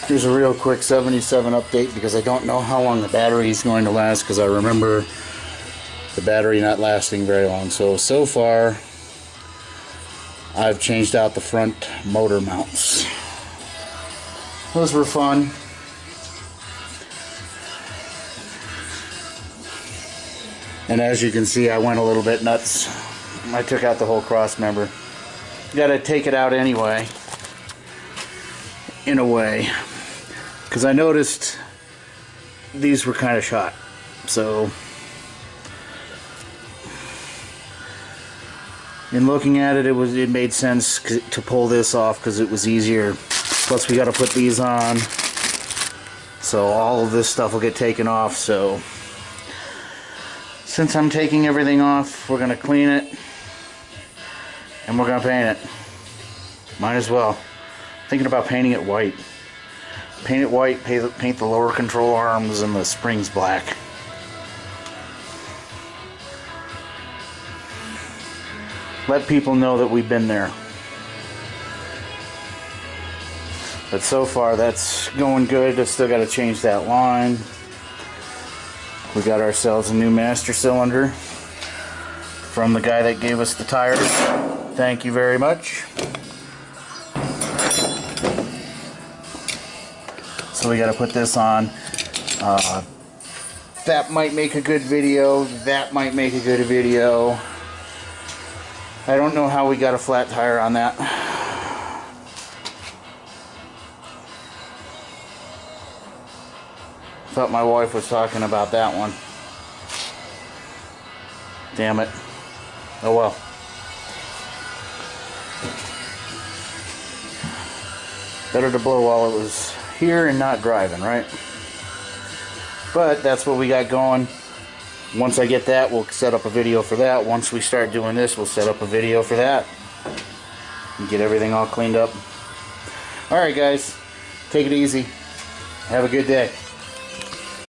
Here's a real quick 77 update because I don't know how long the battery is going to last, because I remember the battery not lasting very long. So far I've changed out the front motor mounts. Those were fun. And as you can see, I went a little bit nuts. I took out the whole cross member. Gotta take it out anyway, in a way, because I noticed these were kind of shot. So in looking at it, it made sense to pull this off because it was easier. Plus we got to put these on, so all of this stuff will get taken off. So since I'm taking everything off, we're gonna clean it and we're gonna paint it. Might as well. Thinking about painting it white. Paint it white, paint the lower control arms and the springs black. Let people know that we've been there. But so far that's going good. I still got to change that line. We got ourselves a new master cylinder from the guy that gave us the tires. Thank you very much. So we got to put this on. That might make a good video. That might make a good video. I don't know how we got a flat tire on that. Thought my wife was talking about that one. Damn it. Oh well. Better to blow while it was here and not driving, right? But that's what we got going. Once I get that, we'll set up a video for that. Once we start doing this, we'll set up a video for that and get everything all cleaned up. Alright guys, take it easy. Have a good day.